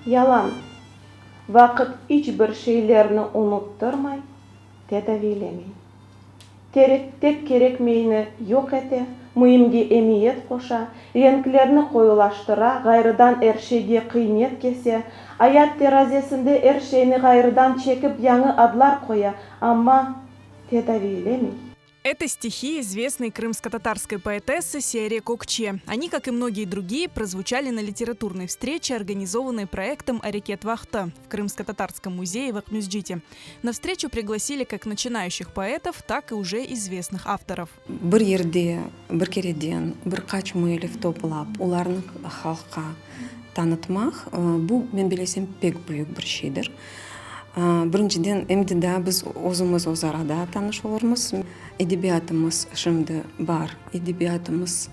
Yalan. Vakit hiçbir şeylerini unutturmay, tedavilemey. Terettek gerekmeyini yok ete, mühimge emiyet koşa, renklerini koyulaştıra, gayrıdan erşege kıymet kese, ayat terazesinde erşeğini gayrıdan çekip yanı adlar koya, ama tedavilemey. Это стихи известной крымско-татарской поэтессы Сере Кокче. Они, как и многие другие, прозвучали на литературной встрече, организованной проектом «Арекет Вахта» в Крымско-татарском музее в Акмюсджите. На встречу пригласили как начинающих поэтов, так и уже известных авторов. Бір ерде, бір кереден, бір қач мөйлев топылап, оларны халыққа танытмақ, бұл мен білесем пек бүйік бір шейдір. Біріншіден, әмдіда біз өзіміз өзарада таныш олармыз. Эдебиятымыз шымды бар. Эдебиятымыз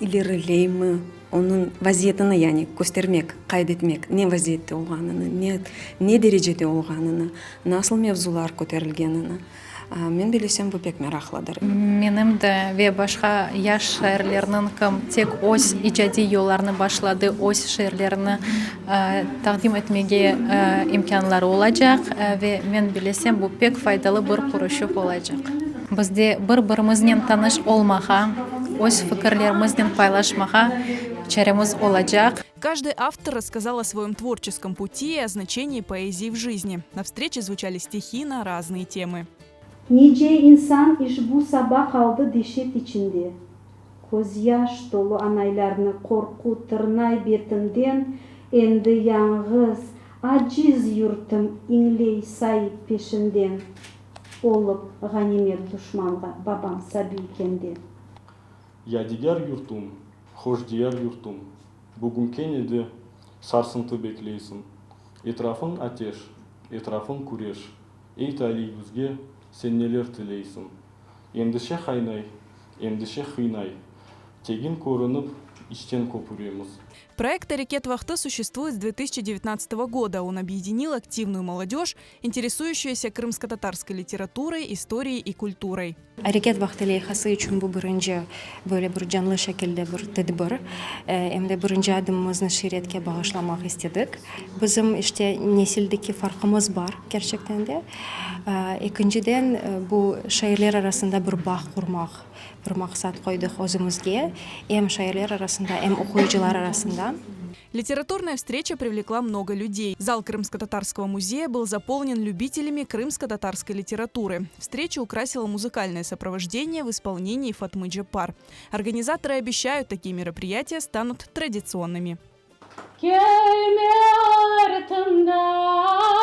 илерілеймі, оның вазиетіні, яғни көстермек, қайдетмек, не вазиетті олғаныны, не дәрежеде олғаныны, насыл мевзулар көтерілгеніні. Мен білесем бұл пек мерақладыр. Менің де ве башқа яш шайырлерінің кім тек ось ижади yollarını başladı, ось шайырлеріні тақдим etmege imkanları olacak ve men bilesem bu pek faydalı bir kuruşuk olacak. Bizde bir-birimizden tanış olmağa, ось fikirlerimizden paylaşmağa çaremiz olacak. Каждый автор рассказал о своем творческом пути и о значении поэзии в жизни. На встрече звучали стихи на разные темы. Nice insan iş bu sabah kaldı dehşet içinde. Gözyaş dolu anaylarını korku tırnay betinden, endi yalnız, aciz yurtum inley sayıp peşinden. Olup ganimet düşmanға babam sabikende. Yadigar yurtum, hoşdiyar yurtum, bugün kenedi sarsıntı bekleysin. Etrafın ateş, etrafın kureş, ey talibizge sen neler tileysin. Endişe haynay, endişe хыйнай, тегин көрініп, іштен көпіреміз. Проект «Арекет Вахта» существует с 2019 года. Он объединил активную молодежь, интересующуюся крымско-татарской литературой, историей и культурой. Арекет Вахта лейхасы үшін бұл бірінші böyle bir canlı şekilde bir tedbir. Hem de birinci adımımızı şiiretke bağışlamak istedik. Bizim işte nesildeki farkımız var gerçekten de. İkinciden bu şairler arasında bir bağ kurmak, bir maksat koyduk özümüzge. Hem şairler arasında hem okuyucular arasında. Литературная встреча привлекла много людей. Зал Крымско-татарского музея был заполнен любителями крымско-татарской литературы. Встречу украсило музыкальное сопровождение в исполнении Фатмы Джапар. Организаторы обещают, такие мероприятия станут традиционными. Gelme ardından